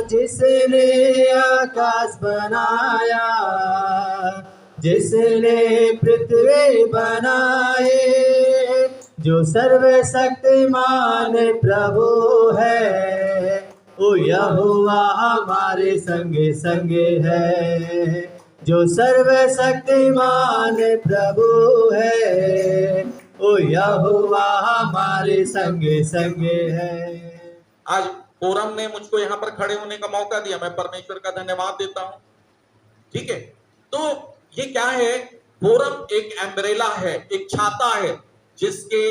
जिसने आकाश बनाया, जिसने पृथ्वी बनाए, जो सर्वशक्तिमान प्रभु है, ओ यहोवा हमारे संगे संगे है। जो सर्वशक्तिमान प्रभु है, ओ यहोवा हमारे संगे संगे है। आज फोरम ने मुझको यहाँ पर खड़े होने का मौका दिया, मैं परमेश्वर का धन्यवाद देता हूँ। ठीक है, तो ये क्या है? फोरम एक एम्ब्रेला है, एक छाता है, जिसके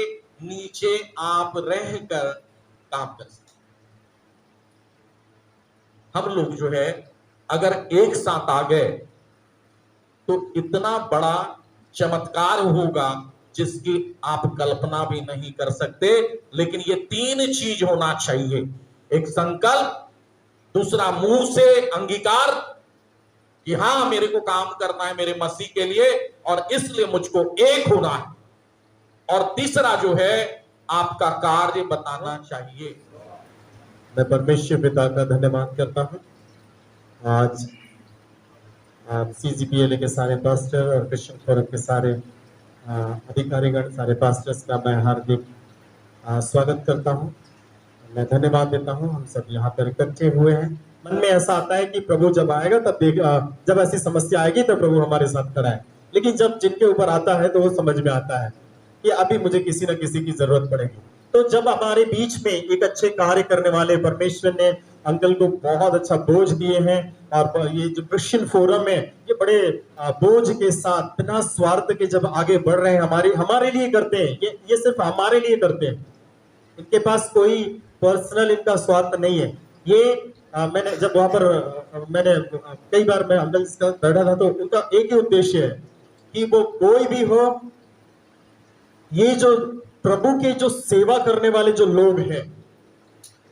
नीचे आप रहकर काम कर सकते। हम लोग जो है अगर एक साथ आ गए तो इतना बड़ा चमत्कार होगा जिसकी आप कल्पना भी नहीं कर सकते। लेकिन ये तीन चीज होना चाहिए, एक संकल्प, दूसरा मुंह से अंगीकार कि हाँ मेरे को काम करना है मेरे मसीह के लिए और इसलिए मुझको एक होना है, और तीसरा जो है आपका कार्य बताना चाहिए। मैं परमेश्वर पिता का धन्यवाद करता हूँ। आज CGPLA के सारे पास्टर और क्रिश्चियन फोरम के सारे अधिकारीगण, सारे पास्टर्स का मैं हार्दिक स्वागत करता हूँ। मैं धन्यवाद देता हूँ। हम सब यहाँ पर इकट्ठे हुए हैं। मन में ऐसा आता है कि प्रभु जब आएगा तब जब ऐसी समस्या आएगी तो प्रभु हमारे साथ खड़ा है, लेकिन जब जिनके ऊपर आता है तो वो समझ में आता है कि अभी मुझे किसी न किसी की जरूरत पड़ेगी। तो जब हमारे बीच में एक अच्छे कार्य करने वाले परमेश्वर ने अंकल को बहुत अच्छा बोझ दिए हैं, और ये जो क्रिश्चियन फोरम है ये बड़े बोझ के साथ बिना स्वार्थ के जब आगे बढ़ रहे हैं, हमारे लिए करते हैं, ये सिर्फ हमारे लिए करते हैं। इनके पास कोई पर्सनल इनका स्वार्थ नहीं है। ये मैंने जब वहां पर मैंने कई बार मैं अंकल का बैठा था तो उनका एक ही उद्देश्य है कि वो कोई भी हो, ये जो प्रभु के जो सेवा करने वाले जो लोग हैं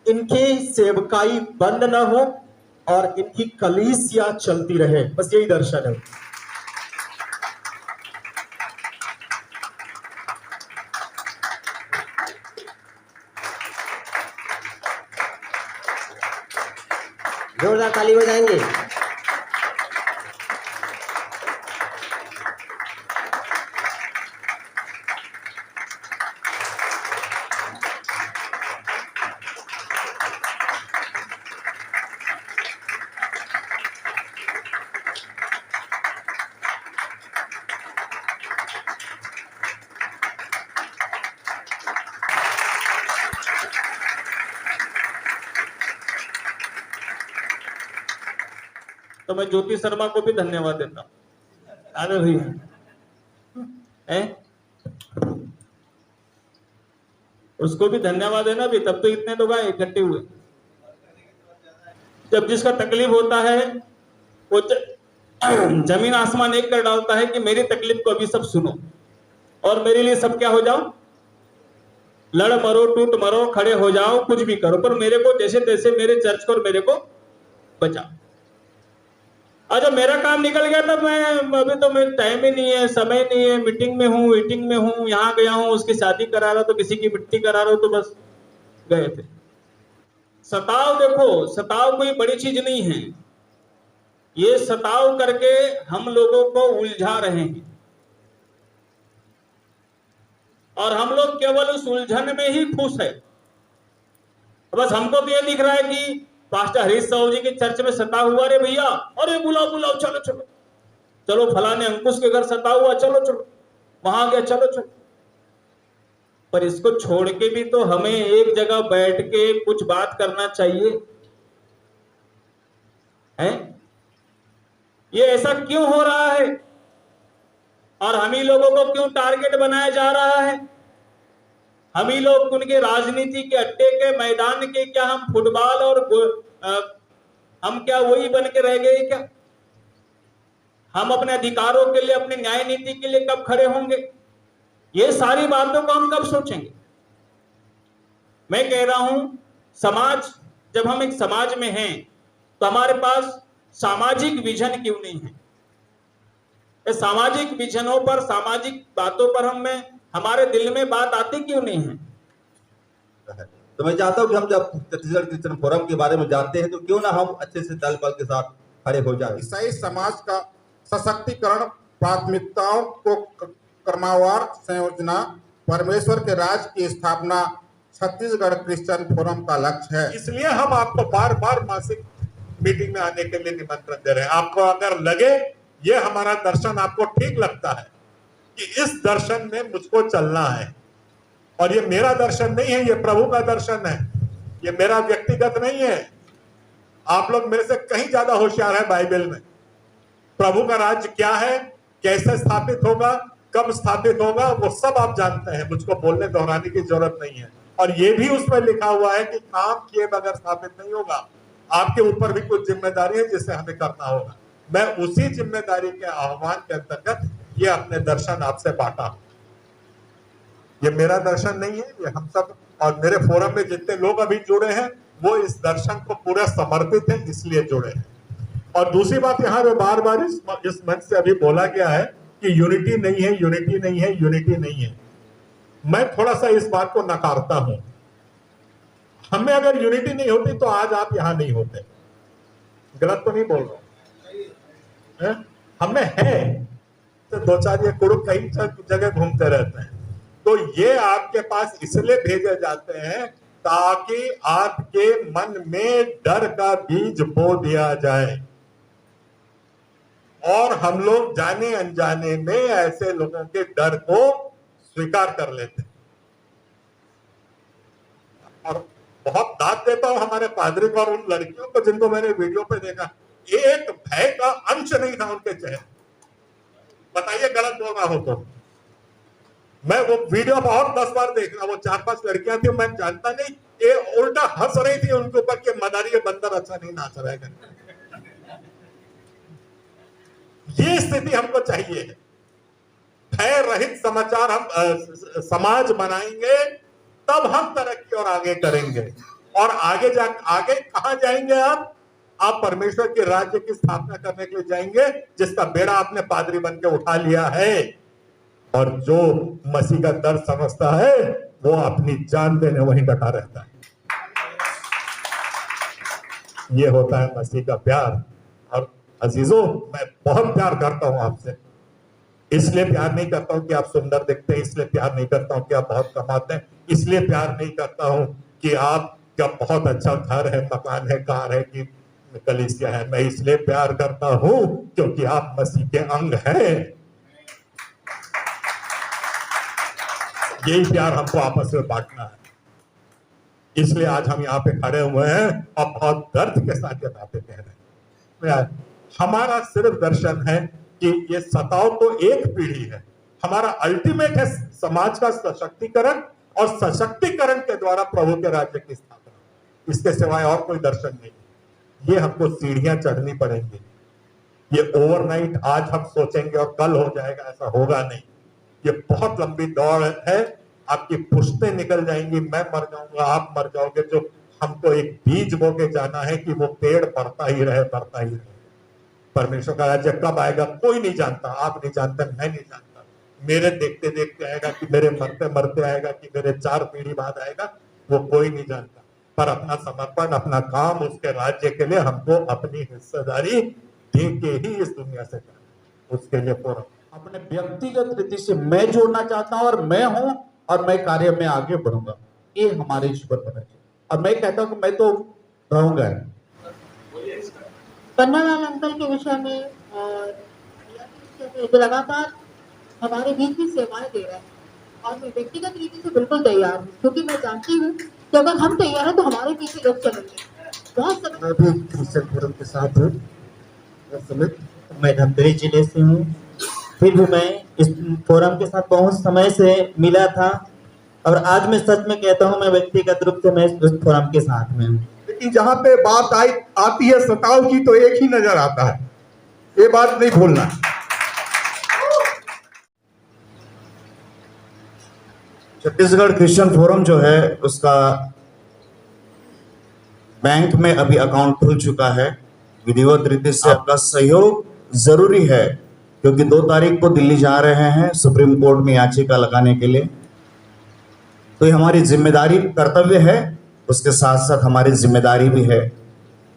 इनके सेवकाई बंद ना हो और इनकी कलीसिया चलती रहे, बस यही दर्शन है। जोरदार ताली बजाएंगे। तो मैं ज्योति शर्मा को भी धन्यवाद देता हूँ। अरे भैया उसको भी धन्यवाद देना भी, तब तो इतने लोग आए इकट्ठे हुए। जब जिसका तकलीफ होता है वो जमीन आसमान एक कर डालता है कि मेरी तकलीफ को अभी सब सुनो और मेरे लिए सब क्या हो जाओ, लड़ मरो, टूट मरो, खड़े हो जाओ, कुछ भी करो, पर मेरे को जैसे तैसे मेरे चर्च को और मेरे को बचाओ। और जब मेरा काम निकल गया तब मैं अभी तो मेरे टाइम ही नहीं है, समय नहीं है, मीटिंग में हूँ, मीटिंग में हूँ, यहाँ गया हूँ, उसकी शादी करा रहा तो किसी की मिट्टी करा रहा हो, तो बस गए थे। सताव, देखो सताव कोई बड़ी चीज नहीं है, ये सताव करके हम लोगों को उलझा रहे हैं और हम लोग केवल उस उलझन में ही खुश है। बस हमको तो ये दिख रहा है कि पास्टर हरीश साहू जी के चर्च में सता हुआ, रे भैया, अरे बुलाओ बुलाओ, चलो चलो चलो, फलाने अंकुश के घर सता हुआ, चलो चलो, वहां गया, चलो चलो। पर इसको छोड़ के भी तो हमें एक जगह बैठ के कुछ बात करना चाहिए, है? ये ऐसा क्यों हो रहा है और हम ही लोगों को क्यों टारगेट बनाया जा रहा है? हम ही लोग उनके राजनीति के अड्डे के मैदान के क्या हम फुटबॉल और हम क्या वही बन के रह गए क्या? हम अपने अधिकारों के लिए, अपने न्याय नीति के लिए कब खड़े होंगे? ये सारी बातों को हम कब सोचेंगे? मैं कह रहा हूं समाज, जब हम एक समाज में हैं तो हमारे पास सामाजिक विजन क्यों नहीं है? सामाजिक विजनों पर, सामाजिक बातों पर हमारे दिल में बात आती क्यों नहीं है? तो मैं चाहता हूँ कि हम जब छत्तीसगढ़ क्रिश्चियन फोरम के बारे में जानते हैं तो क्यों ना हम अच्छे से दल बल के साथ खड़े हो जाए। ईसाई समाज का सशक्तिकरण, प्राथमिकताओं को क्रमवार संयोजना, परमेश्वर के राज्य की स्थापना छत्तीसगढ़ क्रिश्चियन फोरम का लक्ष्य है। इसलिए हम आपको बार बार मासिक मीटिंग में आने के लिए निमंत्रण दे रहे हैं। आपको अगर लगे ये हमारा दर्शन आपको ठीक लगता है कि इस दर्शन में मुझको चलना है, और ये मेरा दर्शन नहीं है, ये प्रभु का दर्शन है, ये मेरा व्यक्तिगत नहीं है। आप लोग मेरे से कहीं ज्यादा होशियार है बाइबल में। प्रभु का राज्य क्या है, कैसे स्थापित होगा, कब स्थापित होगा, वो सब आप जानते हैं, मुझको बोलने दोहराने की जरूरत नहीं है। और ये भी उसमें लिखा हुआ है कि काम किए बगैर स्थापित नहीं होगा। आपके ऊपर भी कुछ जिम्मेदारी है जिसे हमें करना होगा। मैं उसी जिम्मेदारी के आह्वान के अंतर्गत ये अपने दर्शन आपसे बांटा। ये मेरा दर्शन नहीं है, ये हम सब और मेरे फोरम में जितने लोग अभी जुड़े हैं वो इस दर्शन को पूरा समर्पित है, इसलिए जुड़े हैं। और दूसरी बात यहाँ पे बार बार इस मंच से अभी बोला गया है कि यूनिटी नहीं है, यूनिटी नहीं है, यूनिटी नहीं है। मैं थोड़ा सा इस बात को नकारता हूं। हमें अगर यूनिटी नहीं होती तो आज आप यहां नहीं होते। गलत तो नहीं बोल रहा हूं, हमें है तो दो चार ये कुरुप कई जगह घूमते रहते हैं, तो ये आपके पास इसलिए भेजे जाते हैं ताकि आपके मन में डर का बीज बो दिया जाए, और हम लोग जाने अनजाने में ऐसे लोगों के डर को स्वीकार कर लेते हैं। और बहुत दाद देता हूं हमारे पादरी को और उन लड़कियों को जिनको मैंने वीडियो पे देखा, एक भय का अंश नहीं था उनके चेहरे। बताइए गलत बोल रहा हो तो। मैं वो वीडियो बहुत 10 बार देख रहा, वो 4-5 लड़कियां थी, मैं जानता नहीं, ये उल्टा हंस रही थी उनके ऊपर कि मदारी ये बंदर अच्छा नहीं नाच रहा है। ये स्थिति हमको चाहिए। भय रहित समाचार हम समाज बनाएंगे तब हम तरक्की और आगे करेंगे। और आगे कहां जाएंगे आप परमेश्वर के राज्य की स्थापना करने के लिए जाएंगे, जिसका बेड़ा आपने पादरी बन के उठा लिया है। और जो मसीह का दर्द समझता है वो अपनी जान देने वहीं डटा रहता है। ये होता है मसीह का प्यार। और अजीजों, मैं बहुत प्यार करता हूं आपसे। इसलिए प्यार नहीं करता हूं कि आप सुंदर दिखते हैं, इसलिए प्यार नहीं करता हूं कि आप बहुत कमाते हैं, इसलिए प्यार नहीं करता हूं कि आपका बहुत अच्छा घर है, मकान है, कार है, कि कलीसिया है। मैं इसलिए प्यार करता हूं क्योंकि आप मसीह के अंग हैं। यही प्यार हमको आपस में बांटना है। इसलिए आज हम यहाँ पे खड़े हुए हैं और बहुत दर्द के साथ ये बातें कह रहे हैं। हमारा सिर्फ दर्शन है कि ये सताव तो एक पीढ़ी है, हमारा अल्टीमेट है समाज का सशक्तिकरण, और सशक्तिकरण के द्वारा प्रभु के राज्य की स्थापना। इसके सिवाय और कोई दर्शन नहीं। ये हमको सीढ़ियां चढ़नी पड़ेंगी। ये ओवरनाइट आज हम सोचेंगे और कल हो जाएगा, ऐसा होगा नहीं। ये बहुत लंबी दौड़ है। आपकी पुश्तें निकल जाएंगी, मैं मर जाऊंगा, आप मर जाओगे। जो हमको एक बीज बो के जाना है कि वो पेड़ बढ़ता ही रहे, बढ़ता ही रहे। परमेश्वर का राज्य कब आएगा कोई नहीं जानता, आप नहीं जानते, मैं नहीं जानता। मेरे देखते देखते आएगा कि मेरे मरते मरते आएगा कि मेरे 4 पीढ़ी बाद आएगा, वो कोई नहीं जानता। पर अपना समर्पण, अपना काम उसके राज्य के लिए हमको अपनी हिस्सेदारी दे के ही इस दुनिया से करना। उसके लिए फोरम अपने व्यक्तिगत रीति से मैं जोड़ना चाहता हूं, और मैं हूं और मैं कार्य में आगे बढ़ूंगा। ये हमारे जीवन पर है। और मैं कहता हूं कि मैं तो रहूंगा। पन्नालाल अंकल के विषय में जो लगातार हमारे बीच में सेवाएं दे रहे हैं, और मैं व्यक्तिगत रीति से बिल्कुल तैयार हूँ, क्योंकि मैं जानती हूँ कि अगर हम तैयार हैं तो हमारे पीछे लोग चलेंगे। बहुत समय मैं भी क्रिश्चियन फोरम के साथ हूँ। मैं धमतरी जिले से हूँ, फिर भी मैं इस फोरम के साथ बहुत समय से मिला था, और आज मैं सच में कहता हूँ मैं व्यक्तिगत रूप से मैं इस फोरम के साथ में हूँ। लेकिन जहां पे बात आती है सताव की, तो एक ही नजर आता है। ये बात नहीं भूलना। छत्तीसगढ़ क्रिश्चियन फोरम जो है उसका बैंक में अभी अकाउंट खुल चुका है। विधिवत रीति से आपका सहयोग जरूरी है, क्योंकि 2 तारीख को दिल्ली जा रहे हैं सुप्रीम कोर्ट में याचिका लगाने के लिए। तो ये हमारी जिम्मेदारी, कर्तव्य है उसके साथ साथ हमारी जिम्मेदारी भी है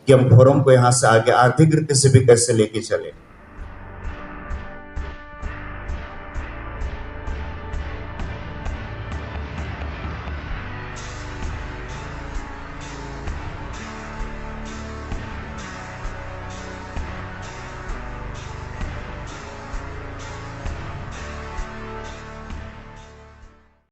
कि हम फोरम को यहाँ से आगे आर्थिक रीति से भी कैसे लेके चले।